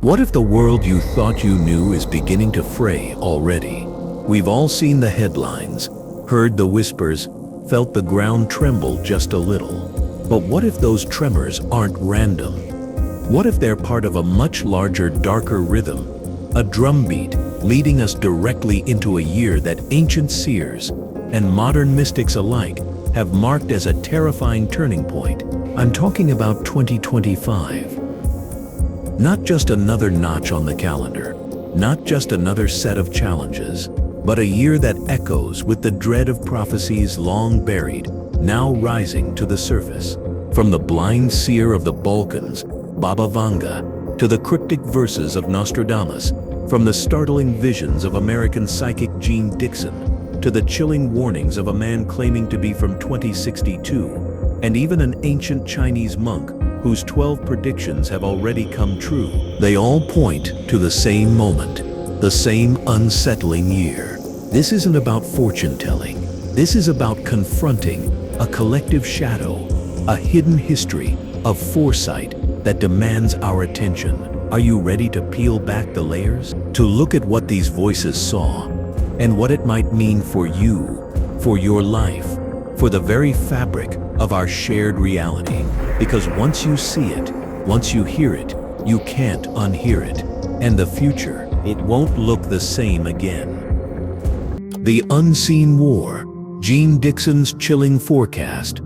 What if the world you thought you knew is beginning to fray already? We've all seen the headlines, heard the whispers, felt the ground tremble just a little. But what if those tremors aren't random? What if they're part of a much larger, darker rhythm, a drumbeat leading us directly into a year that ancient seers and modern mystics alike have marked as a terrifying turning point? I'm talking about 2025. Not just another notch on the calendar, not just another set of challenges, but a year that echoes with the dread of prophecies long buried, now rising to the surface. From the blind seer of the Balkans, Baba Vanga, to the cryptic verses of Nostradamus, from the startling visions of American psychic Jeane Dixon, to the chilling warnings of a man claiming to be from 2062, and even an ancient Chinese monk whose 12 predictions have already come true. They all point to the same moment, the same unsettling year. This isn't about fortune-telling. This is about confronting a collective shadow, a hidden history of foresight that demands our attention. Are you ready to peel back the layers? To look at what these voices saw and what it might mean for you, for your life, for the very fabric of our shared reality. Because once you see it, once you hear it, you can't unhear it. And the future, it won't look the same again. The Unseen War, Jeane Dixon's chilling forecast.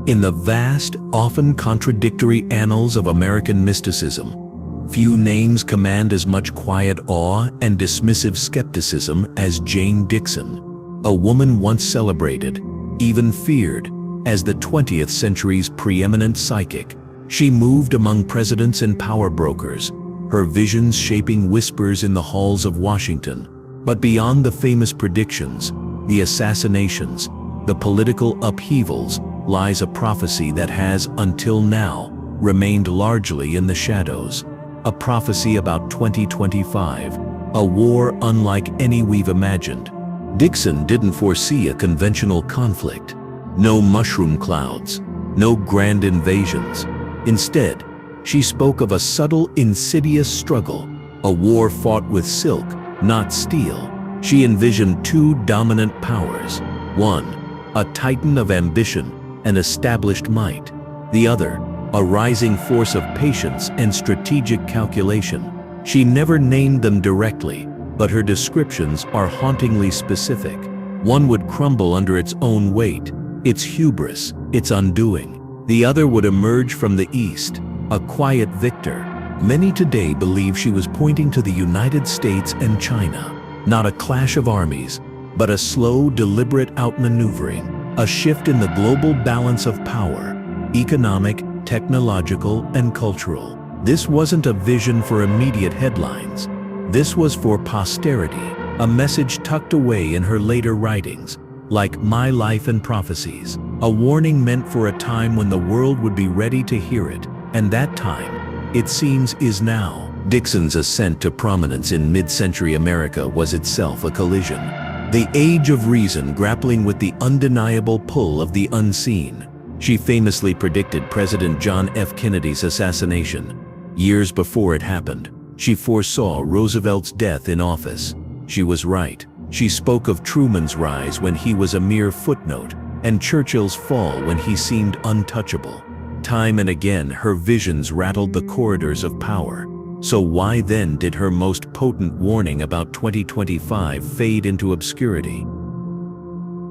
In the vast, often contradictory annals of American mysticism, few names command as much quiet awe and dismissive skepticism as Jeane Dixon, a woman once celebrated, even feared, as the 20th century's preeminent psychic. She moved among presidents and power brokers, her visions shaping whispers in the halls of Washington. But beyond the famous predictions, the assassinations, the political upheavals, lies a prophecy that has, until now, remained largely in the shadows. A prophecy about 2025, a war unlike any we've imagined. Dixon didn't foresee a conventional conflict. No mushroom clouds, no grand invasions. Instead, she spoke of a subtle, insidious struggle, a war fought with silk, not steel. She envisioned two dominant powers. One, a titan of ambition and established might. The other, a rising force of patience and strategic calculation. She never named them directly, but her descriptions are hauntingly specific. One would crumble under its own weight, its hubris, its undoing. The other would emerge from the east, a quiet victor. Many today believe she was pointing to the United States and China. Not a clash of armies, but a slow, deliberate outmaneuvering. A shift in the global balance of power, economic, technological, and cultural. This wasn't a vision for immediate headlines. This was for posterity, a message tucked away in her later writings, like My Life and Prophecies. A warning meant for a time when the world would be ready to hear it, and that time, it seems, is now. Dixon's ascent to prominence in mid-century America was itself a collision. The age of reason grappling with the undeniable pull of the unseen. She famously predicted President John F. Kennedy's assassination. Years before it happened, she foresaw Roosevelt's death in office. She was right. She spoke of Truman's rise when he was a mere footnote, and Churchill's fall when he seemed untouchable. Time and again, her visions rattled the corridors of power. So why then did her most potent warning about 2025 fade into obscurity?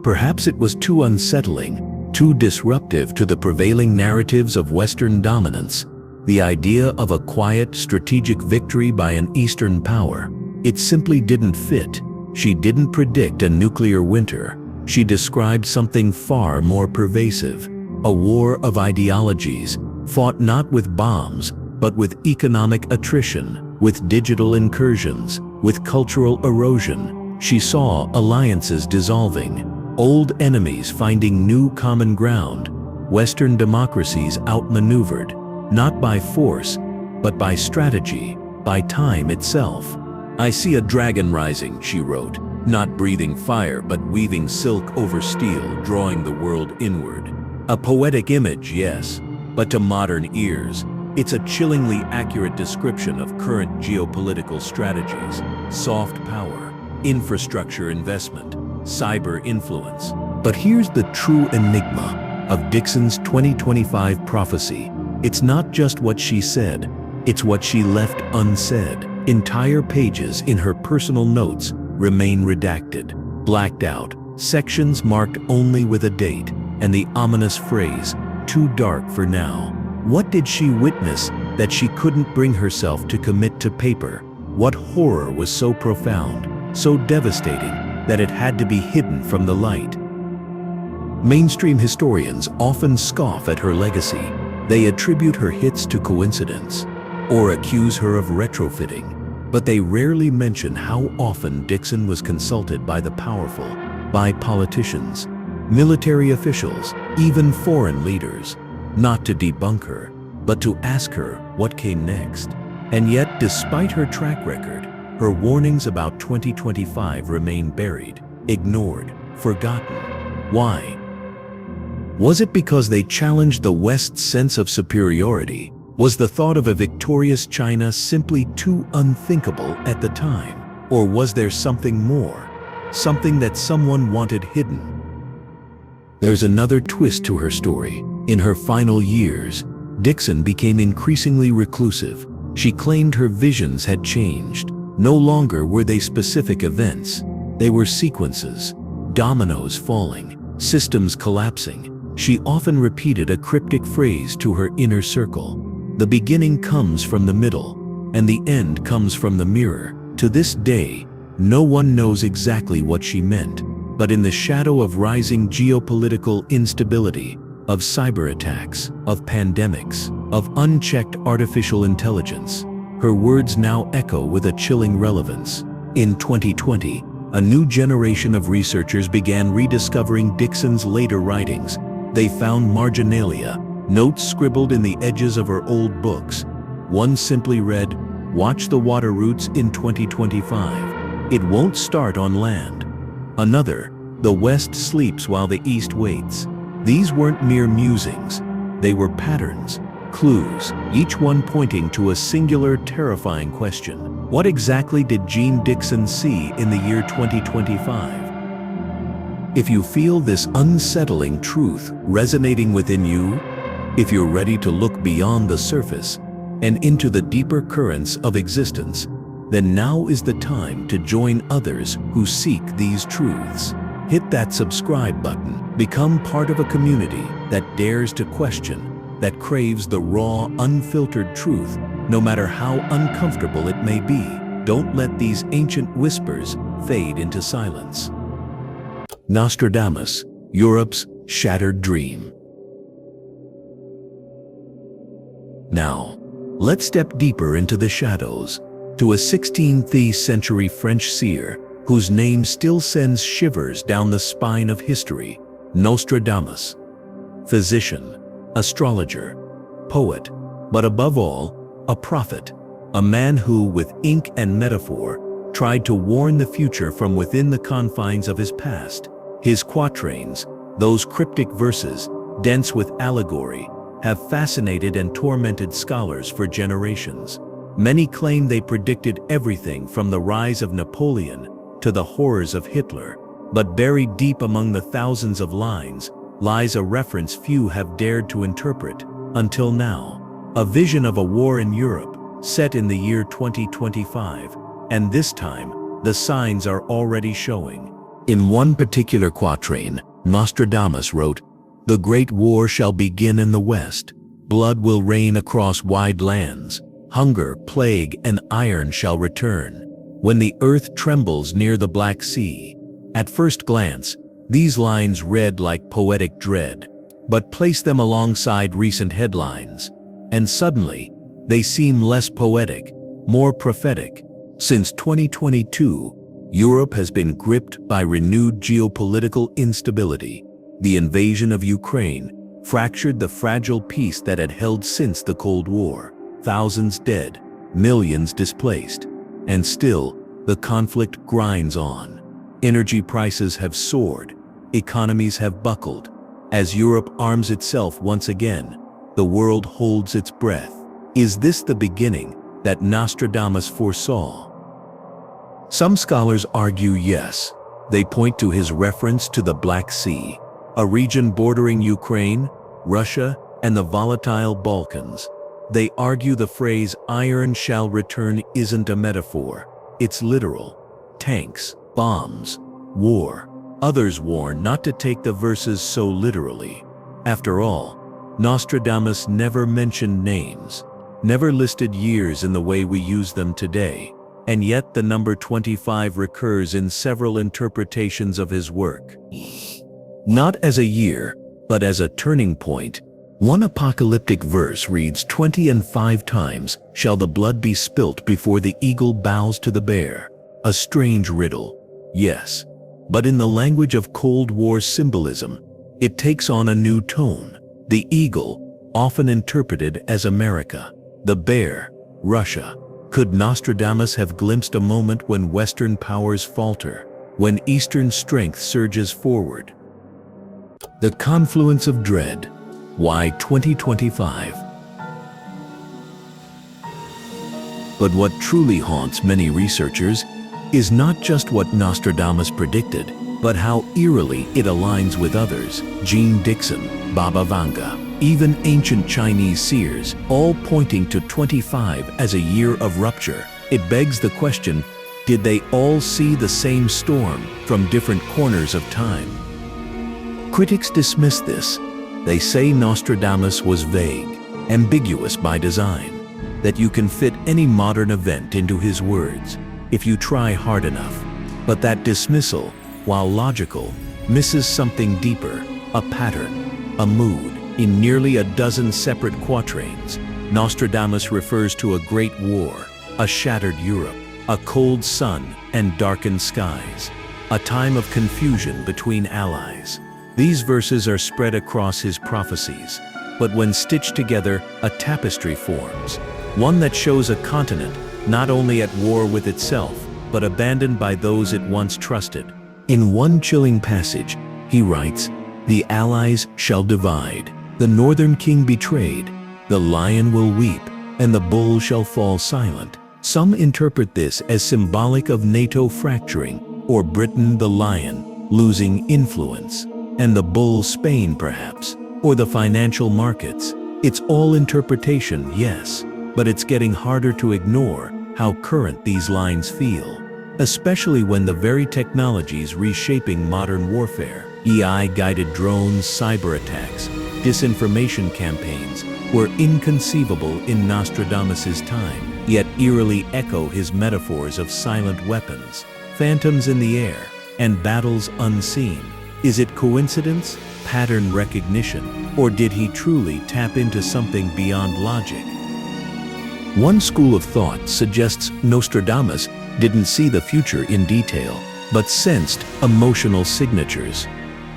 Perhaps it was too unsettling, too disruptive to the prevailing narratives of Western dominance. The idea of a quiet, strategic victory by an Eastern power. It simply didn't fit. She didn't predict a nuclear winter. She described something far more pervasive. A war of ideologies, fought not with bombs, but with economic attrition, with digital incursions, with cultural erosion. She saw alliances dissolving, old enemies finding new common ground, Western democracies outmaneuvered, not by force, but by strategy, by time itself. I see a dragon rising, she wrote, not breathing fire but weaving silk over steel, drawing the world inward. A poetic image, yes, but to modern ears, It's a chillingly accurate description of current geopolitical strategies: soft power, infrastructure investment, cyber influence. But here's the true enigma of Dixon's 2025 prophecy. It's not just what she said, it's what she left unsaid. Entire pages in her personal notes remain redacted, blacked out, sections marked only with a date, and the ominous phrase, "too dark for now." What did she witness that she couldn't bring herself to commit to paper? What horror was so profound, so devastating, that it had to be hidden from the light? Mainstream historians often scoff at her legacy. They attribute her hits to coincidence, or accuse her of retrofitting. But they rarely mention how often Dixon was consulted by the powerful, by politicians, military officials, even foreign leaders, not to debunk her, but to ask her what came next. And yet, despite her track record, her warnings about 2025 remain buried, ignored, forgotten. Why? Was it because they challenged the West's sense of superiority? Was the thought of a victorious China simply too unthinkable at the time? Or was there something more? Something that someone wanted hidden? There's another twist to her story. In her final years, Dixon became increasingly reclusive. She claimed her visions had changed. No longer were they specific events. They were sequences, dominoes falling, systems collapsing. She often repeated a cryptic phrase to her inner circle: "The beginning comes from the middle, and the end comes from the mirror." To this day, no one knows exactly what she meant, but in the shadow of rising geopolitical instability, of cyber attacks, of pandemics, of unchecked artificial intelligence, her words now echo with a chilling relevance. In 2020, a new generation of researchers began rediscovering Dixon's later writings. They found marginalia, notes scribbled in the edges of her old books. One simply read, "Watch the water routes in 2025. It won't start on land." Another, "The West sleeps while the East waits." These weren't mere musings. They were patterns, clues, each one pointing to a singular, terrifying question. What exactly did Jeane Dixon see in the year 2025? If you feel this unsettling truth resonating within you, if you're ready to look beyond the surface and into the deeper currents of existence, then now is the time to join others who seek these truths. Hit that subscribe button. Become part of a community that dares to question, that craves the raw, unfiltered truth, no matter how uncomfortable it may be. Don't let these ancient whispers fade into silence. Nostradamus, Europe's shattered dream. Now, let's step deeper into the shadows, to a 16th century French seer whose name still sends shivers down the spine of history: Nostradamus. Physician, astrologer, poet, but above all, a prophet, a man who, with ink and metaphor, tried to warn the future from within the confines of his past. His quatrains, those cryptic verses, dense with allegory, have fascinated and tormented scholars for generations. Many claim they predicted everything from the rise of Napoleon to the horrors of Hitler, but buried deep among the thousands of lines lies a reference few have dared to interpret until now. A vision of a war in Europe set in the year 2025, and this time the signs are already showing. In one particular quatrain, Nostradamus wrote, "The great war shall begin in the West. Blood will reign across wide lands. Hunger, plague, and iron shall return. When the earth trembles near the Black Sea." At first glance, these lines read like poetic dread, but place them alongside recent headlines, and suddenly, they seem less poetic, more prophetic. Since 2022, Europe has been gripped by renewed geopolitical instability. The invasion of Ukraine fractured the fragile peace that had held since the Cold War. Thousands dead, millions displaced, and still, the conflict grinds on. Energy prices have soared, economies have buckled. As Europe arms itself once again, the world holds its breath. Is this the beginning that Nostradamus foresaw? Some scholars argue yes. They point to his reference to the Black Sea, a region bordering Ukraine, Russia, and the volatile Balkans. They argue the phrase "iron shall return" isn't a metaphor, it's literal. Tanks, bombs, war. Others warn not to take the verses so literally. After all, Nostradamus never mentioned names, never listed years in the way we use them today, and yet the number 25 recurs in several interpretations of his work. Not as a year, but as a turning point. One apocalyptic verse reads 25 times, "Shall the blood be spilt before the eagle bows to the bear?" A strange riddle, yes, but in the language of Cold War symbolism, it takes on a new tone. The eagle, often interpreted as America, the bear, Russia. Could Nostradamus have glimpsed a moment when Western powers falter, when Eastern strength surges forward? The Confluence of Dread. Why 2025? But what truly haunts many researchers is not just what Nostradamus predicted, but how eerily it aligns with others: Jeane Dixon, Baba Vanga, even ancient Chinese seers, all pointing to 25 as a year of rupture. It begs the question, did they all see the same storm from different corners of time? Critics dismiss this. They say Nostradamus was vague, ambiguous by design, that you can fit any modern event into his words if you try hard enough. But that dismissal, while logical, misses something deeper, a pattern, a mood. In nearly a dozen separate quatrains, Nostradamus refers to a great war, a shattered Europe, a cold sun and darkened skies, a time of confusion between allies. These verses are spread across his prophecies, but when stitched together, a tapestry forms, one that shows a continent not only at war with itself, but abandoned by those it once trusted. In one chilling passage, he writes, "The allies shall divide, the northern king betrayed, the lion will weep, and the bull shall fall silent." Some interpret this as symbolic of NATO fracturing, or Britain the lion, losing influence, and the bull Spain perhaps, or the financial markets. It's all interpretation, yes, but it's getting harder to ignore how current these lines feel, especially when the very technologies reshaping modern warfare, AI-guided drones, cyber attacks, disinformation campaigns, were inconceivable in Nostradamus's time, yet eerily echo his metaphors of silent weapons, phantoms in the air, and battles unseen. Is it coincidence, pattern recognition, or did he truly tap into something beyond logic? One school of thought suggests Nostradamus didn't see the future in detail, but sensed emotional signatures,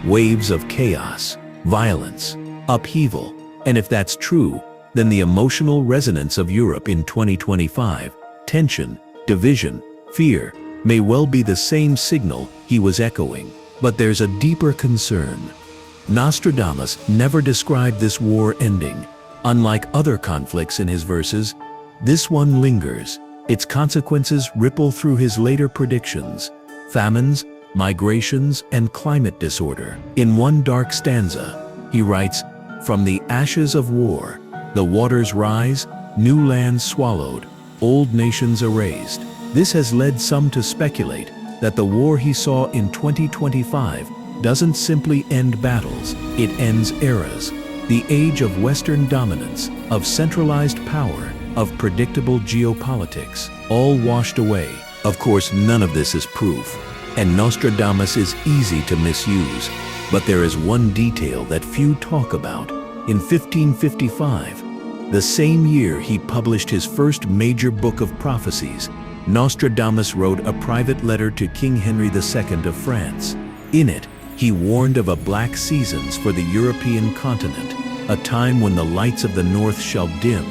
waves of chaos, violence, upheaval. And if that's true, then the emotional resonance of Europe in 2025, tension, division, fear, may well be the same signal he was echoing. But there's a deeper concern. Nostradamus never described this war ending. Unlike other conflicts in his verses, this one lingers. Its consequences ripple through his later predictions: famines, migrations, and climate disorder. In one dark stanza, he writes, "From the ashes of war, the waters rise, new lands swallowed, old nations erased." This has led some to speculate that the war he saw in 2025 doesn't simply end battles, it ends eras. The age of Western dominance, of centralized power, of predictable geopolitics, all washed away. Of course, none of this is proof, and Nostradamus is easy to misuse. But there is one detail that few talk about. In 1555, the same year he published his first major book of prophecies, Nostradamus wrote a private letter to King Henry II of France. In it, he warned of a black seasons for the European continent, a time when the lights of the north shall dim,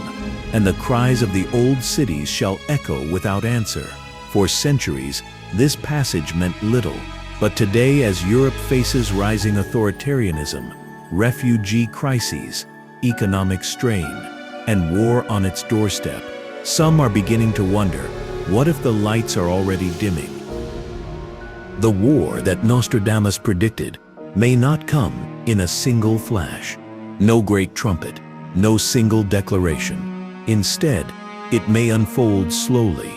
and the cries of the old cities shall echo without answer. For centuries, this passage meant little, but today, as Europe faces rising authoritarianism, refugee crises, economic strain, and war on its doorstep, some are beginning to wonder, what if the lights are already dimming? The war that Nostradamus predicted may not come in a single flash. No great trumpet, no single declaration. Instead, it may unfold slowly,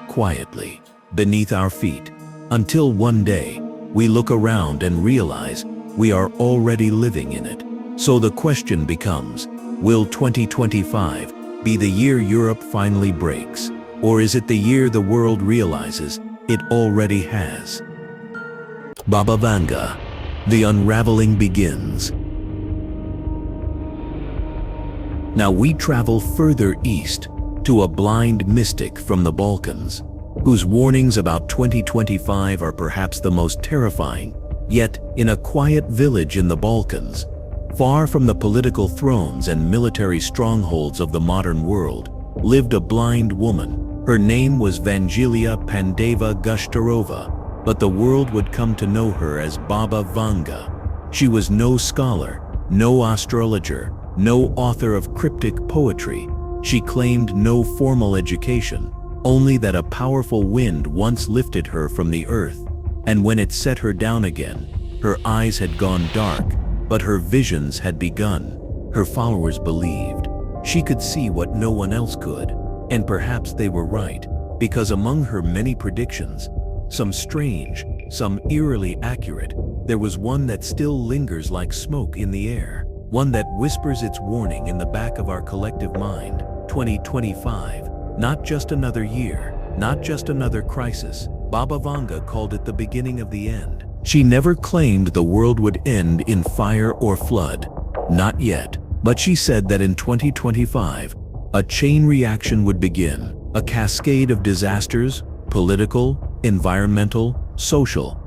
quietly, beneath our feet, until one day we look around and realize we are already living in it. So the question becomes, will 2025 be the year Europe finally breaks? Or is it the year the world realizes it already has? Baba Vanga, the unraveling begins. Now we travel further east to a blind mystic from the Balkans, whose warnings about 2025 are perhaps the most terrifying. Yet, in a quiet village in the Balkans, far from the political thrones and military strongholds of the modern world, lived a blind woman. Her name was Vangelia Pandeva Gushtarova, but the world would come to know her as Baba Vanga. She was no scholar, no astrologer, no author of cryptic poetry. She claimed no formal education, only that a powerful wind once lifted her from the earth, and when it set her down again, her eyes had gone dark, but her visions had begun. Her followers believed she could see what no one else could, and perhaps they were right, because among her many predictions, some strange, some eerily accurate, there was one that still lingers like smoke in the air, one that whispers its warning in the back of our collective mind. 2025, not just another year, not just another crisis. Baba Vanga called it the beginning of the end. She never claimed the world would end in fire or flood, not yet, but she said that in 2025, a chain reaction would begin, a cascade of disasters, political, environmental, social,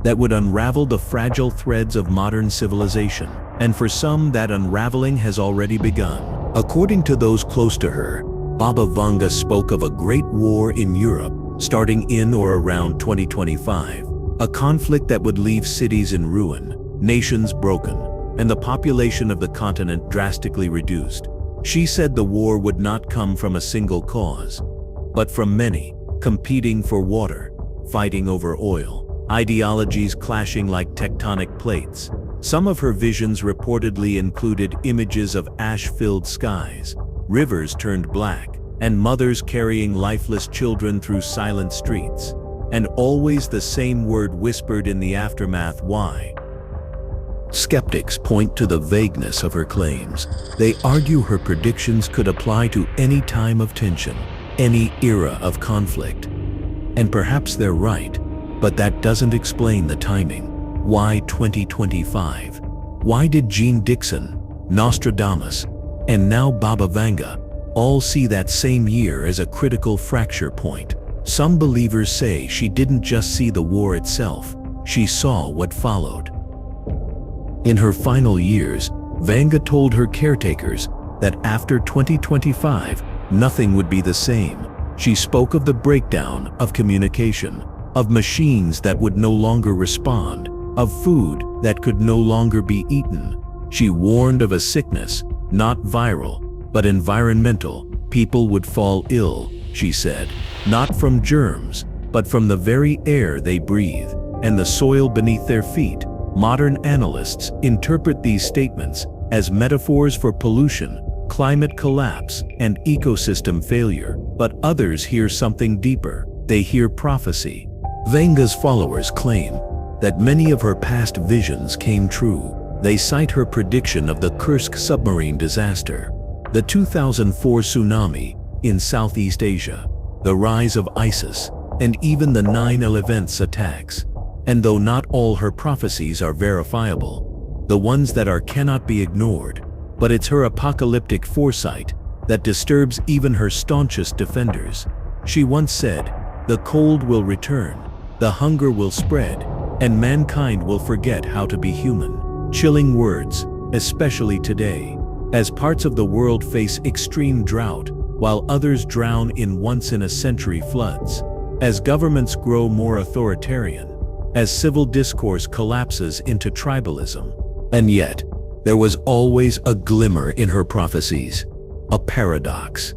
that would unravel the fragile threads of modern civilization. And for some, that unraveling has already begun. According to those close to her, Baba Vanga spoke of a great war in Europe, starting in or around 2025, a conflict that would leave cities in ruin, nations broken, and the population of the continent drastically reduced. She said the war would not come from a single cause, but from many, competing for water, fighting over oil, ideologies clashing like tectonic plates. Some of her visions reportedly included images of ash-filled skies, rivers turned black, and mothers carrying lifeless children through silent streets, and always the same word whispered in the aftermath: why? Skeptics point to the vagueness of her claims. They argue her predictions could apply to any time of tension, any era of conflict. And perhaps they're right, but that doesn't explain the timing. Why 2025? Why did Jeane Dixon, Nostradamus, and now Baba Vanga all see that same year as a critical fracture point? Some believers say she didn't just see the war itself, she saw what followed. In her final years, Vanga told her caretakers that after 2025, nothing would be the same. She spoke of the breakdown of communication, of machines that would no longer respond, of food that could no longer be eaten. She warned of a sickness, not viral, but environmental. People would fall ill, she said, not from germs, but from the very air they breathe, and the soil beneath their feet. Modern analysts interpret these statements as metaphors for pollution, climate collapse, and ecosystem failure, but others hear something deeper. They hear prophecy. Vanga's followers claim that many of her past visions came true. They cite her prediction of the Kursk submarine disaster, the 2004 tsunami in Southeast Asia, the rise of ISIS, and even the 9/11 attacks. And though not all her prophecies are verifiable, the ones that are cannot be ignored, but it's her apocalyptic foresight that disturbs even her staunchest defenders. She once said, "The cold will return, the hunger will spread, and mankind will forget how to be human." Chilling words, especially today, as parts of the world face extreme drought, while others drown in once-in-a-century floods, as governments grow more authoritarian, as civil discourse collapses into tribalism. And yet, there was always a glimmer in her prophecies. a paradox,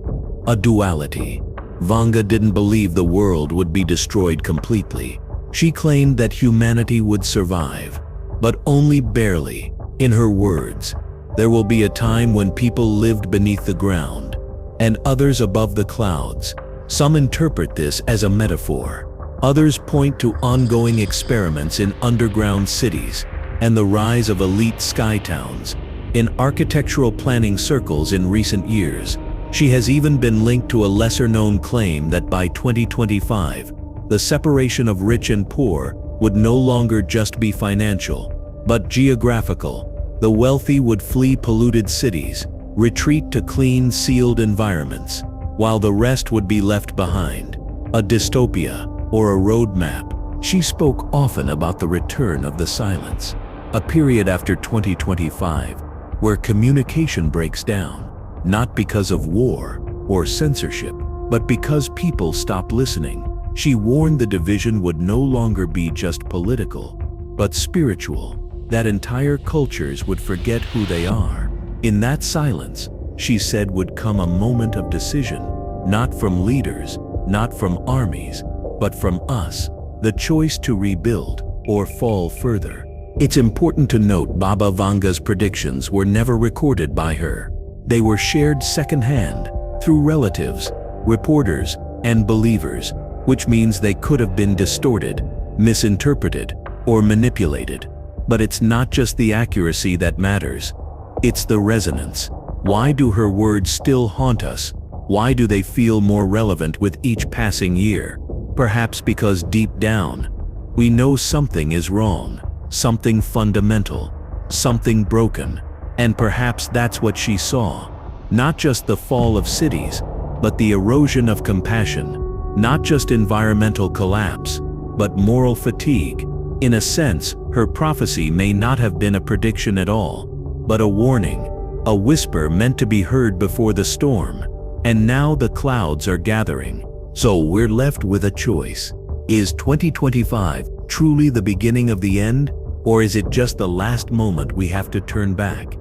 a duality. Vanga didn't believe the world would be destroyed completely. She claimed that humanity would survive, but only barely. In her words, there will be a time when people lived beneath the ground, and others above the clouds. Some interpret this as a metaphor. Others point to ongoing experiments in underground cities and the rise of elite sky towns. In architectural planning circles in recent years, she has even been linked to a lesser-known claim that by 2025, the separation of rich and poor would no longer just be financial, but geographical. The wealthy would flee polluted cities, retreat to clean, sealed environments, while the rest would be left behind. A dystopia, or a roadmap. She spoke often about the return of the silence, a period after 2025 where communication breaks down, not because of war or censorship, but because people stop listening. She warned the division would no longer be just political, but spiritual, that entire cultures would forget who they are. In that silence, she said, would come a moment of decision, not from leaders, not from armies, but from us, the choice to rebuild or fall further. It's important to note Baba Vanga's predictions were never recorded by her. They were shared secondhand through relatives, reporters, and believers, which means they could have been distorted, misinterpreted, or manipulated. But it's not just the accuracy that matters, it's the resonance. Why do her words still haunt us? Why do they feel more relevant with each passing year? Perhaps because deep down, we know something is wrong, something fundamental, something broken, and perhaps that's what she saw. Not just the fall of cities, but the erosion of compassion. Not just environmental collapse, but moral fatigue. In a sense, her prophecy may not have been a prediction at all, but a warning, a whisper meant to be heard before the storm. And now the clouds are gathering. So we're left with a choice. Is 2025 truly the beginning of the end, or is it just the last moment we have to turn back?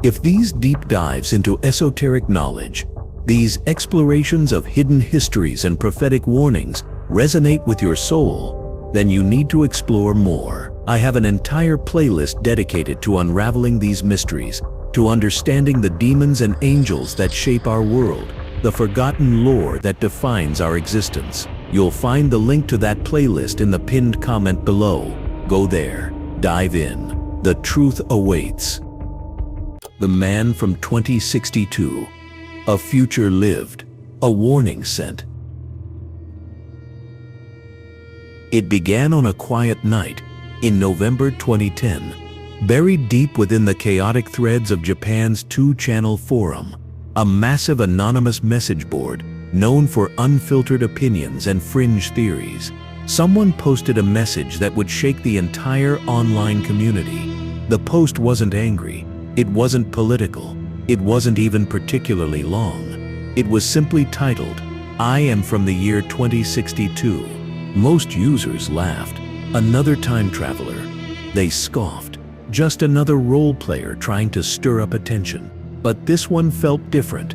If these deep dives into esoteric knowledge, these explorations of hidden histories and prophetic warnings resonate with your soul, then you need to explore more. I have an entire playlist dedicated to unraveling these mysteries, to understanding the demons and angels that shape our world, the forgotten lore that defines our existence. You'll find the link to that playlist in the pinned comment below. Go there, dive in. The truth awaits. The man from 2062. A future lived, a warning sent. It began on a quiet night in November 2010, buried deep within the chaotic threads of Japan's two-channel forum, a massive anonymous message board known for unfiltered opinions and fringe theories. Someone posted a message that would shake the entire online community. The post wasn't angry, it wasn't political, it wasn't even particularly long. It was simply titled, "I am from the year 2062. Most users laughed. Another time traveler. They scoffed. Just another role player trying to stir up attention. But this one felt different.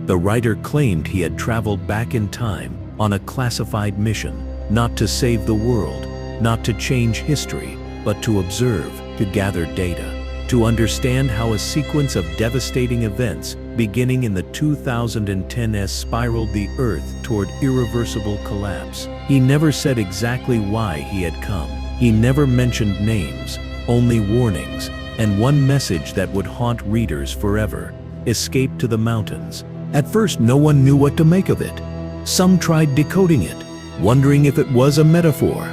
The writer claimed he had traveled back in time on a classified mission, not to save the world, not to change history, but to observe, to gather data, to understand how a sequence of devastating events beginning in the 2010s spiraled the Earth toward irreversible collapse. He never said exactly why he had come. He never mentioned names, only warnings, and one message that would haunt readers forever: escape to the mountains. At first, no one knew what to make of it. Some tried decoding it, wondering if it was a metaphor,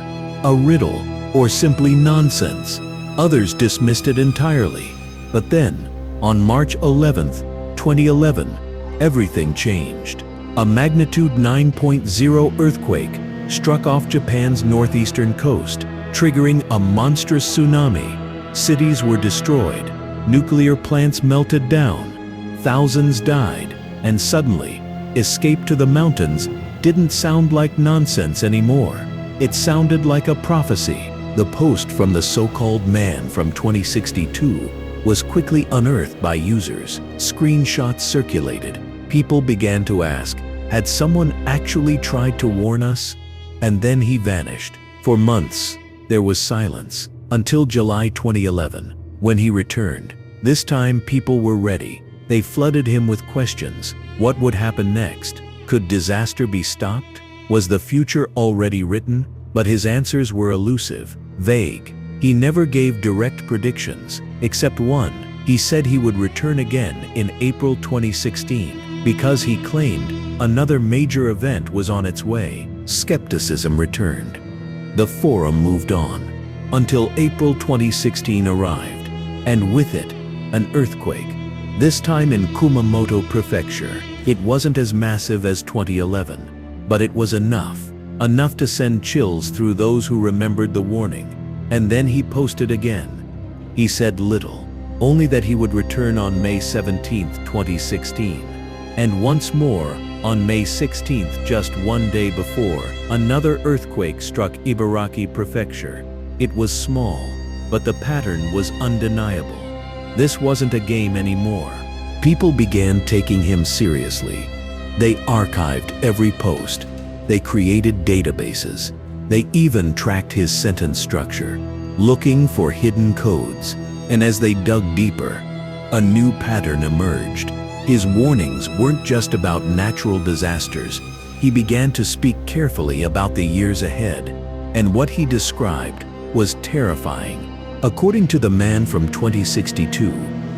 a riddle, or simply nonsense. Others dismissed it entirely. But then, on March 11th, 2011, everything changed. A magnitude 9.0 earthquake struck off Japan's northeastern coast, triggering a monstrous tsunami. Cities were destroyed, nuclear plants melted down, thousands died, and suddenly, escape to the mountains didn't sound like nonsense anymore. It sounded like a prophecy. The post from the so-called man from 2062 was quickly unearthed by users. Screenshots circulated. People began to ask, had someone actually tried to warn us? And then he vanished. For months, there was silence, until July 2011, when he returned. This time people were ready. They flooded him with questions. What would happen next? Could disaster be stopped? Was the future already written? But his answers were elusive, vague. He never gave direct predictions, except one. He said he would return again in April 2016, because he claimed another major event was on its way. Skepticism returned. The forum moved on, until April 2016 arrived, and with it, an earthquake. This time in Kumamoto Prefecture. It wasn't as massive as 2011, but it was enough to send chills through those who remembered the warning. And then he posted again. He said little, only that he would return on May 17, 2016. And once more, on May 16, just one day before, another earthquake struck Ibaraki Prefecture. It was small, but the pattern was undeniable. This wasn't a game anymore. People began taking him seriously. They archived every post. They created databases. They even tracked his sentence structure, looking for hidden codes. And as they dug deeper, a new pattern emerged. His warnings weren't just about natural disasters. He began to speak carefully about the years ahead. And what he described was terrifying. According to the man from 2062,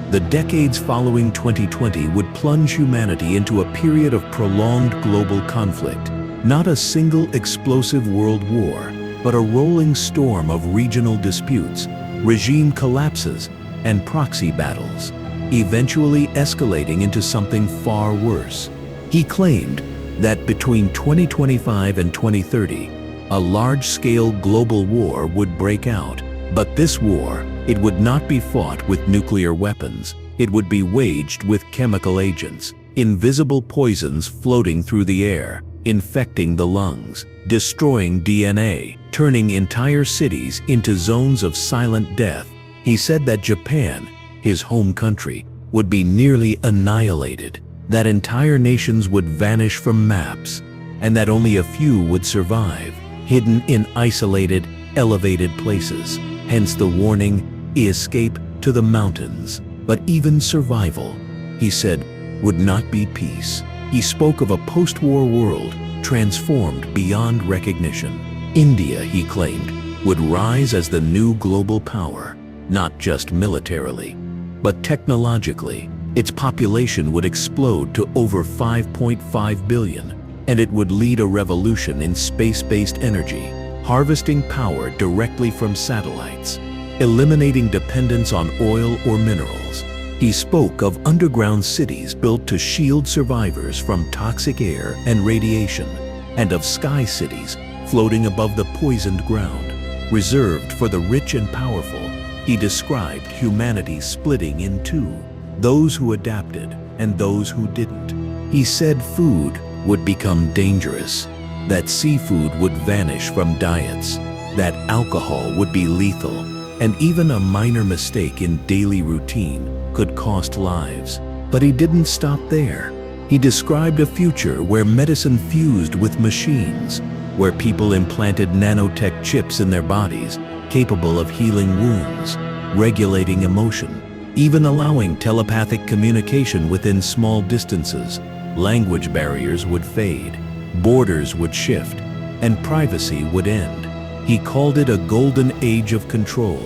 the decades following 2020 would plunge humanity into a period of prolonged global conflict. Not a single explosive world war, but a rolling storm of regional disputes, regime collapses, and proxy battles, eventually escalating into something far worse. He claimed that between 2025 and 2030, a large-scale global war would break out. But this war, it would not be fought with nuclear weapons. It would be waged with chemical agents, invisible poisons floating through the air, infecting the lungs, destroying DNA, turning entire cities into zones of silent death. He said that Japan, his home country, would be nearly annihilated, that entire nations would vanish from maps, and that only a few would survive, hidden in isolated, elevated places. Hence the warning, escape to the mountains. But even survival, he said, would not be peace. He spoke of a post-war world transformed beyond recognition. India, he claimed, would rise as the new global power, not just militarily, but technologically. Its population would explode to over 5.5 billion, and it would lead a revolution in space-based energy, harvesting power directly from satellites, eliminating dependence on oil or minerals. He spoke of underground cities built to shield survivors from toxic air and radiation, and of sky cities floating above the poisoned ground, reserved for the rich and powerful. He described humanity splitting in two, those who adapted and those who didn't. He said food would become dangerous, that seafood would vanish from diets, that alcohol would be lethal, and even a minor mistake in daily routine could cost lives. But he didn't stop there. He described a future where medicine fused with machines, where people implanted nanotech chips in their bodies, capable of healing wounds, regulating emotion, even allowing telepathic communication within small distances. Language barriers would fade, borders would shift, and privacy would end. He called it a golden age of control,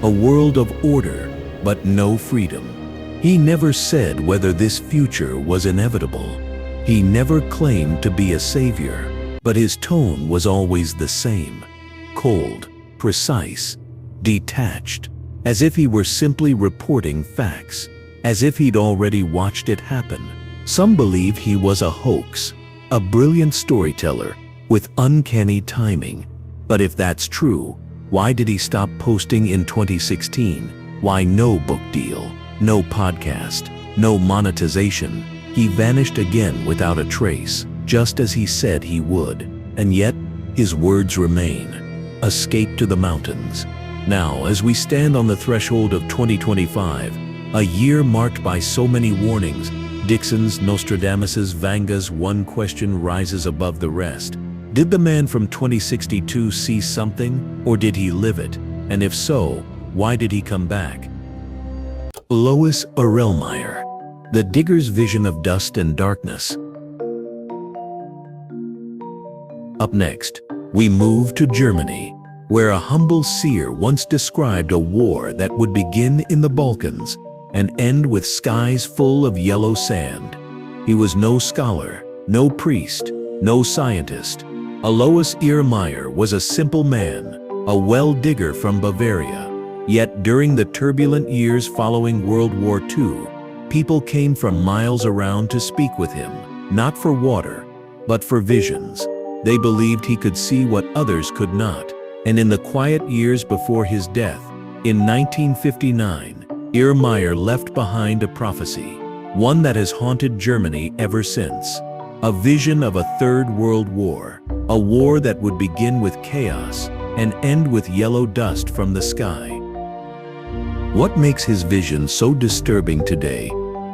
a world of order, but no freedom. He never said whether this future was inevitable. He never claimed to be a savior, but his tone was always the same, cold, precise, detached, as if he were simply reporting facts, as if he'd already watched it happen. Some believe he was a hoax, a brilliant storyteller with uncanny timing. But if that's true, why did he stop posting in 2016? Why no book deal, no podcast, no monetization? He vanished again without a trace, just as he said he would. And yet, his words remain. Escape to the mountains. Now, as we stand on the threshold of 2025, a year marked by so many warnings, Dixon's, Nostradamus's, Vanga's, one question rises above the rest. Did the man from 2062 see something, or did he live it? And if so, why did he come back? Alois Irlmaier, the digger's vision of dust and darkness. Up next, we move to Germany, where a humble seer once described a war that would begin in the Balkans and end with skies full of yellow sand. He was no scholar, no priest, no scientist. Alois Irlmaier was a simple man, a well digger from Bavaria. Yet during the turbulent years following World War II, people came from miles around to speak with him, not for water, but for visions. They believed he could see what others could not. And in the quiet years before his death, in 1959, Irlmaier left behind a prophecy, one that has haunted Germany ever since. A vision of a third world war, a war that would begin with chaos and end with yellow dust from the sky. What makes his vision so disturbing today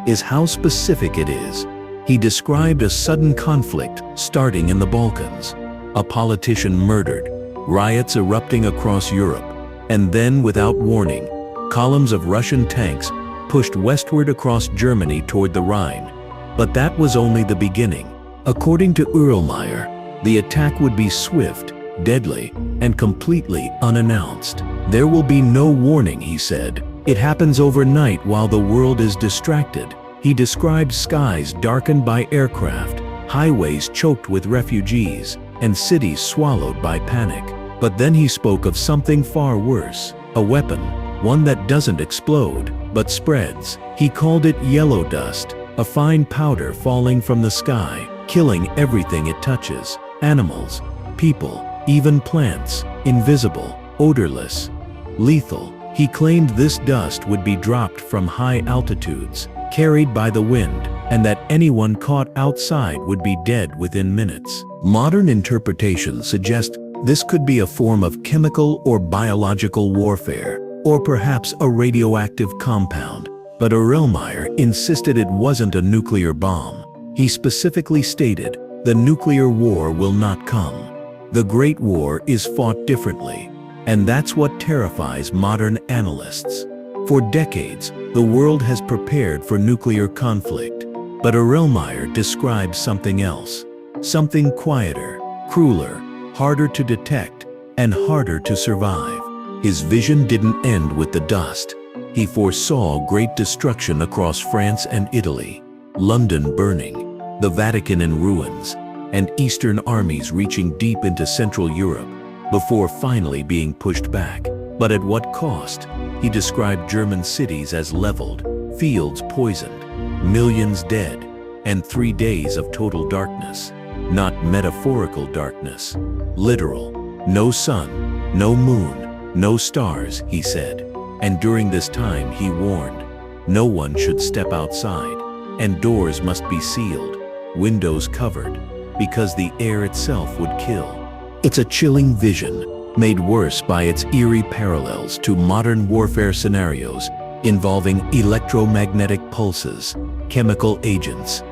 is how specific it is. He described a sudden conflict starting in the Balkans, a politician murdered, riots erupting across Europe, and then, without warning, columns of Russian tanks pushed westward across Germany toward the Rhine. But that was only the beginning. According to Irlmaier, the attack would be swift, deadly, and completely unannounced. There will be no warning, he said. It happens overnight while the world is distracted. He described skies darkened by aircraft, highways choked with refugees, and cities swallowed by panic. But then he spoke of something far worse, a weapon, one that doesn't explode, but spreads. He called it yellow dust, a fine powder falling from the sky, killing everything it touches, animals, people, even plants, invisible, odorless, lethal. He claimed this dust would be dropped from high altitudes, carried by the wind, and that anyone caught outside would be dead within minutes. Modern interpretations suggest this could be a form of chemical or biological warfare, or perhaps a radioactive compound. But Irlmaier insisted it wasn't a nuclear bomb. He specifically stated, the nuclear war will not come. The Great War is fought differently, and that's what terrifies modern analysts. For decades, the world has prepared for nuclear conflict, but Irlmaier describes something else, something quieter, crueler, harder to detect, and harder to survive. His vision didn't end with the dust. He foresaw great destruction across France and Italy, London burning, the Vatican in ruins, and Eastern armies reaching deep into Central Europe, before finally being pushed back. But at what cost? He described German cities as leveled, fields poisoned, millions dead, and 3 days of total darkness. Not metaphorical darkness, literal. No sun, no moon, no stars, he said. And during this time, he warned, no one should step outside, and doors must be sealed, windows covered, because the air itself would kill. It's a chilling vision, made worse by its eerie parallels to modern warfare scenarios involving electromagnetic pulses, chemical agents,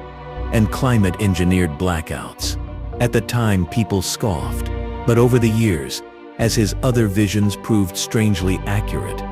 and climate-engineered blackouts. At the time, people scoffed, but over the years, as his other visions proved strangely accurate,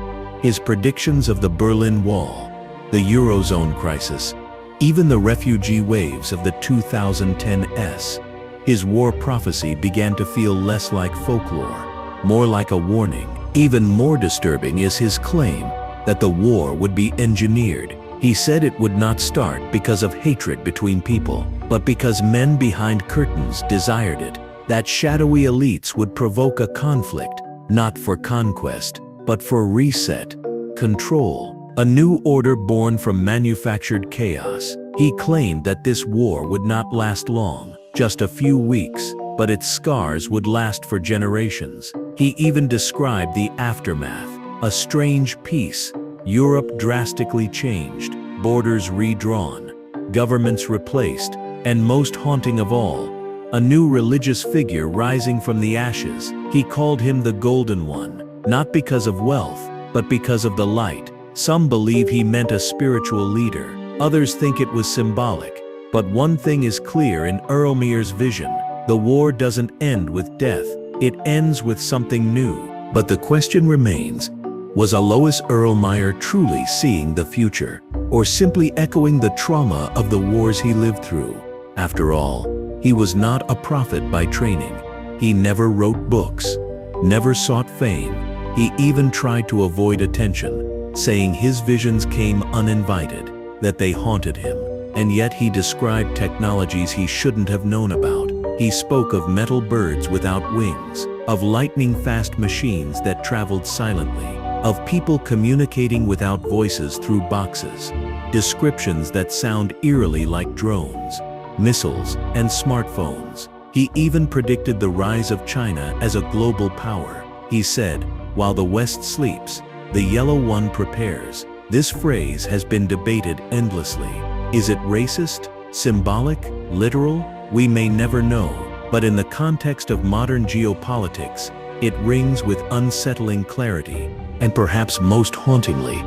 his predictions of the Berlin Wall, the Eurozone crisis, even the refugee waves of the 2010s, his war prophecy began to feel less like folklore, more like a warning. Even more disturbing is his claim that the war would be engineered. He said it would not start because of hatred between people, but because men behind curtains desired it, that shadowy elites would provoke a conflict, not for conquest, but for reset, control, a new order born from manufactured chaos. He claimed that this war would not last long, just a few weeks, but its scars would last for generations. He even described the aftermath, a strange peace, Europe drastically changed, borders redrawn, governments replaced, and most haunting of all, a new religious figure rising from the ashes. He called him the Golden One, not because of wealth, but because of the light. Some believe he meant a spiritual leader. Others think it was symbolic. But one thing is clear in Irlmaier's vision: the war doesn't end with death, it ends with something new. But the question remains, was Alois Irlmaier truly seeing the future, or simply echoing the trauma of the wars he lived through? After all, he was not a prophet by training. He never wrote books, never sought fame. He even tried to avoid attention, saying his visions came uninvited, that they haunted him. And yet he described technologies he shouldn't have known about. He spoke of metal birds without wings, of lightning-fast machines that traveled silently, of people communicating without voices through boxes, descriptions that sound eerily like drones, missiles, and smartphones. He even predicted the rise of China as a global power. He said, "While the West sleeps, the Yellow One prepares." This phrase has been debated endlessly. Is it racist, symbolic, literal? We may never know, but in the context of modern geopolitics, it rings with unsettling clarity. And perhaps most hauntingly,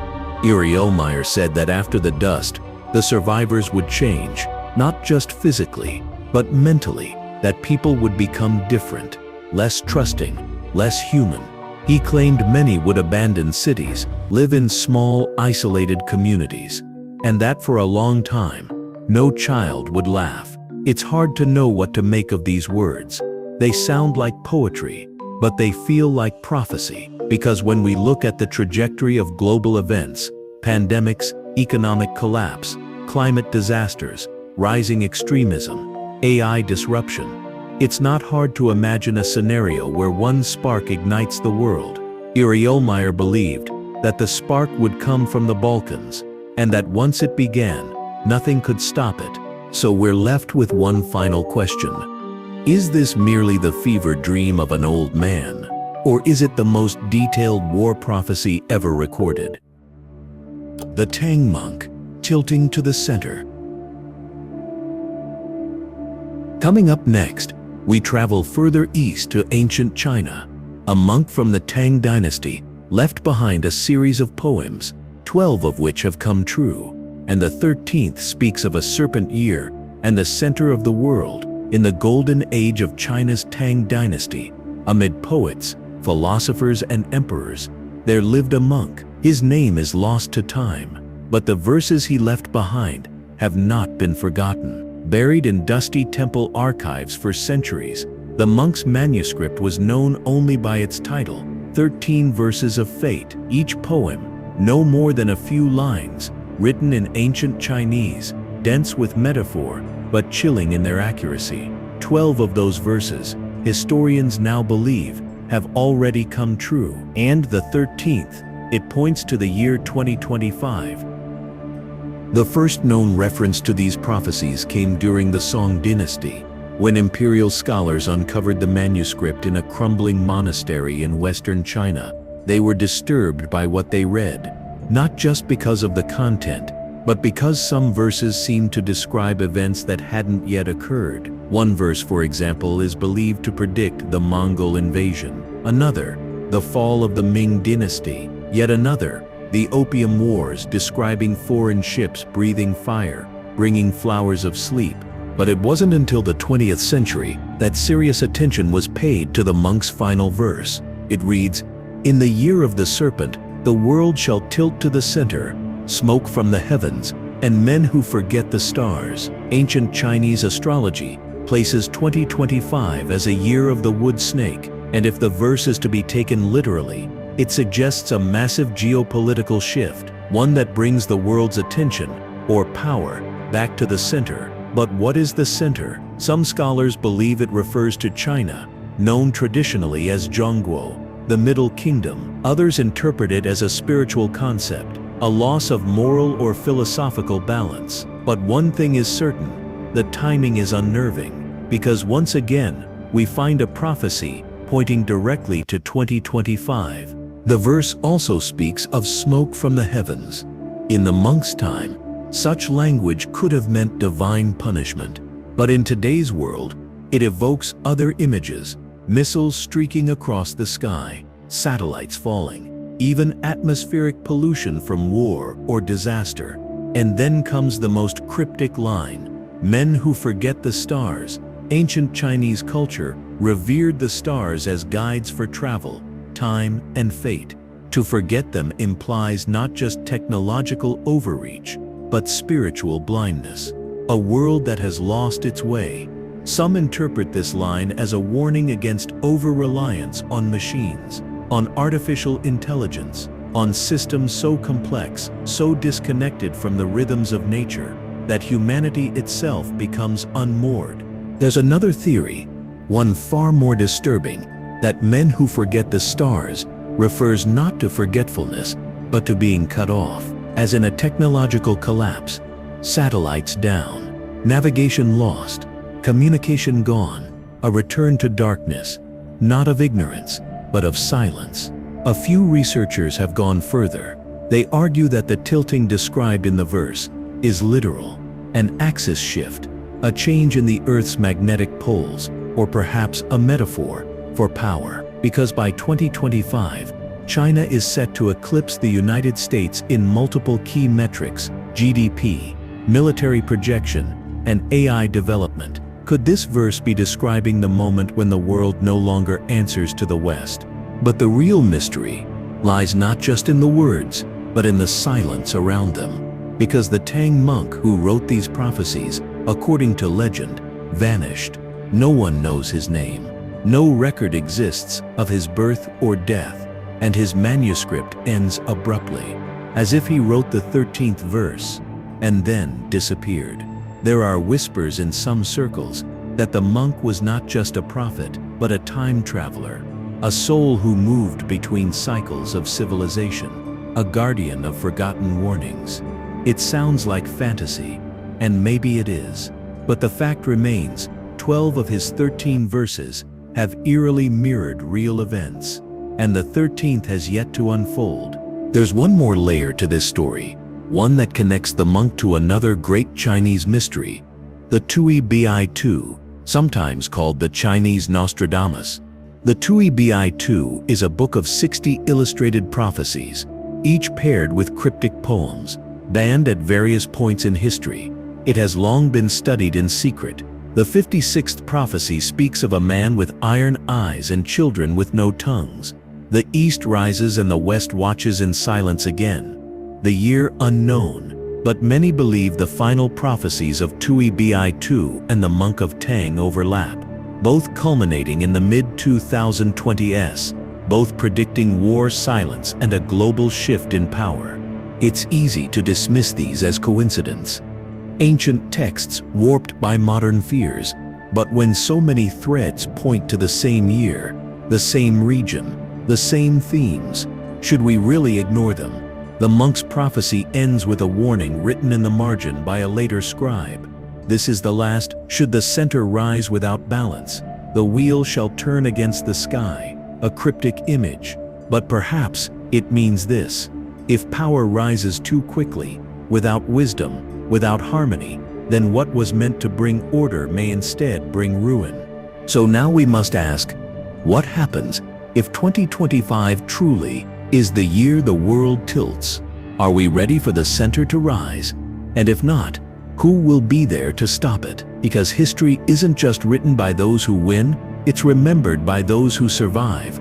Irlmaier said that after the dust, the survivors would change, not just physically, but mentally, that people would become different, less trusting, less human. He claimed many would abandon cities, live in small, isolated communities, and that for a long time, no child would laugh. It's hard to know what to make of these words. They sound like poetry, but they feel like prophecy, because when we look at the trajectory of global events, pandemics, economic collapse, climate disasters, rising extremism, AI disruption, it's not hard to imagine a scenario where one spark ignites the world. Irlmaier believed that the spark would come from the Balkans, and that once it began, nothing could stop it. So we're left with one final question. Is this merely the fever dream of an old man? Or is it the most detailed war prophecy ever recorded? The Tang Monk, tilting to the center. Coming up next, we travel further east to ancient China. A monk from the Tang dynasty left behind a series of poems, 12 of which have come true, and the 13th speaks of a serpent year and the center of the world. In the golden age of China's Tang dynasty, amid poets, philosophers, and emperors, there lived a monk. His name is lost to time, but the verses he left behind have not been forgotten. Buried in dusty temple archives for centuries, the monk's manuscript was known only by its title, 13 Verses of Fate. Each poem, no more than a few lines, written in ancient Chinese, dense with metaphor, but chilling in their accuracy. 12 of those verses, historians now believe, have already come true. And the 13th, it points to the year 2025. The first known reference to these prophecies came during the Song dynasty, when imperial scholars uncovered the manuscript in a crumbling monastery in western China. They were disturbed by what they read, not just because of the content, but because some verses seemed to describe events that hadn't yet occurred. One verse, for example, is believed to predict the Mongol invasion. Another, the fall of the Ming dynasty. Yet another, the Opium Wars, describing foreign ships breathing fire, bringing flowers of sleep. But it wasn't until the 20th century that serious attention was paid to the monk's final verse. It reads, "In the year of the serpent, the world shall tilt to the center, smoke from the heavens, and men who forget the stars." Ancient Chinese astrology places 2025 as a year of the wood snake, and if the verse is to be taken literally, it suggests a massive geopolitical shift, one that brings the world's attention, or power, back to the center. But what is the center? Some scholars believe it refers to China, known traditionally as Zhongguo, the Middle Kingdom. Others interpret it as a spiritual concept, a loss of moral or philosophical balance. But one thing is certain, the timing is unnerving, because once again, we find a prophecy pointing directly to 2025. The verse also speaks of smoke from the heavens. In the monk's time, such language could have meant divine punishment. But in today's world, it evokes other images, missiles streaking across the sky, satellites falling, even atmospheric pollution from war or disaster. And then comes the most cryptic line: men who forget the stars. Ancient Chinese culture revered the stars as guides for travel, time, and fate. To forget them implies not just technological overreach, but spiritual blindness, a world that has lost its way. Some interpret this line as a warning against over-reliance on machines, on artificial intelligence, on systems so complex, so disconnected from the rhythms of nature, that humanity itself becomes unmoored. There's another theory, one far more disturbing, that men who forget the stars refers not to forgetfulness, but to being cut off, as in a technological collapse, satellites down, navigation lost, communication gone, a return to darkness, not of ignorance, but of silence. A few researchers have gone further. They argue that the tilting described in the verse is literal, an axis shift, a change in the Earth's magnetic poles, or perhaps a metaphor for power, because by 2025, China is set to eclipse the United States in multiple key metrics: GDP, military projection, and AI development. Could this verse be describing the moment when the world no longer answers to the West? But the real mystery lies not just in the words, but in the silence around them. Because the Tang Monk who wrote these prophecies, according to legend, vanished. No one knows his name. No record exists of his birth or death, and his manuscript ends abruptly, as if he wrote the 13th verse and then disappeared. There are whispers in some circles that the monk was not just a prophet, but a time traveler, a soul who moved between cycles of civilization, a guardian of forgotten warnings. It sounds like fantasy, and maybe it is, but the fact remains, 12 of his 13 verses have eerily mirrored real events, and the 13th has yet to unfold. There's one more layer to this story, one that connects the monk to another great Chinese mystery, the Tui Bi Tu, sometimes called the Chinese Nostradamus. The Tui Bi Tu is a book of 60 illustrated prophecies, each paired with cryptic poems, banned at various points in history. It has long been studied in secret. The 56th prophecy speaks of a man with iron eyes and children with no tongues. The east rises and the west watches in silence again. The year unknown, but many believe the final prophecies of Tui Bi Tu and the Monk of Tang overlap, both culminating in the mid-2020s, both predicting war, silence, and a global shift in power. It's easy to dismiss these as coincidence, ancient texts warped by modern fears, but when so many threads point to the same year, the same region, the same themes, should we really ignore them? The monk's prophecy ends with a warning written in the margin by a later scribe. This is the last. Should the center rise without balance, the wheel shall turn against the sky, a cryptic image. But perhaps it means this: if power rises too quickly, without wisdom, without harmony, then what was meant to bring order may instead bring ruin. So now we must ask, what happens if 2025 truly is the year the world tilts? Are we ready for the center to rise? And if not, who will be there to stop it? Because history isn't just written by those who win, it's remembered by those who survive.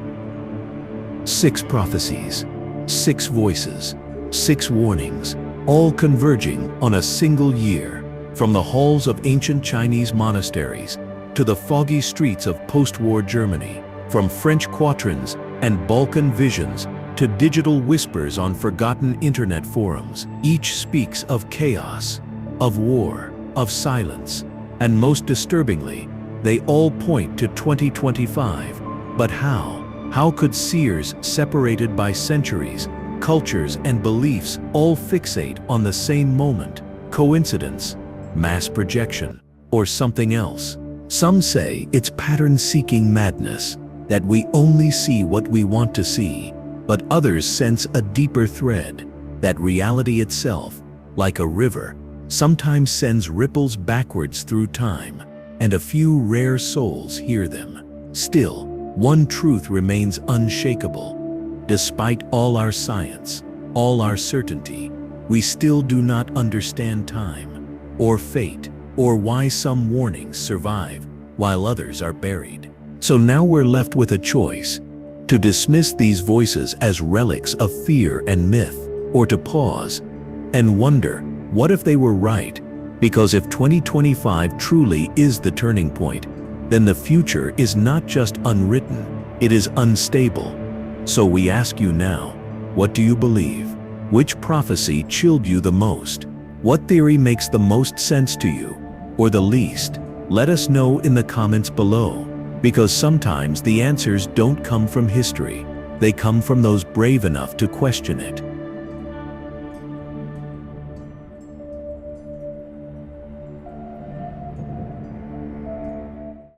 6 prophecies, 6 voices, 6 warnings, all converging on a single year. From the halls of ancient Chinese monasteries to the foggy streets of post-war Germany, from French quatrains and Balkan visions to digital whispers on forgotten internet forums, each speaks of chaos, of war, of silence, and most disturbingly, they all point to 2025. But how? How could seers separated by centuries, cultures, and beliefs all fixate on the same moment? Coincidence, mass projection, or something else? Some say it's pattern-seeking madness, that we only see what we want to see, but others sense a deeper thread, that reality itself, like a river, sometimes sends ripples backwards through time, and a few rare souls hear them. Still, One truth remains unshakable. Despite all our science, all our certainty, we still do not understand time, or fate, or why some warnings survive while others are buried. So now we're left with a choice: to dismiss these voices as relics of fear and myth, or to pause and wonder, what if they were right? Because if 2025 truly is the turning point, then the future is not just unwritten, it is unstable. So we ask you now, what do you believe? Which prophecy chilled you the most? What theory makes the most sense to you, or the least? Let us know in the comments below, because sometimes the answers don't come from history, they come from those brave enough to question it.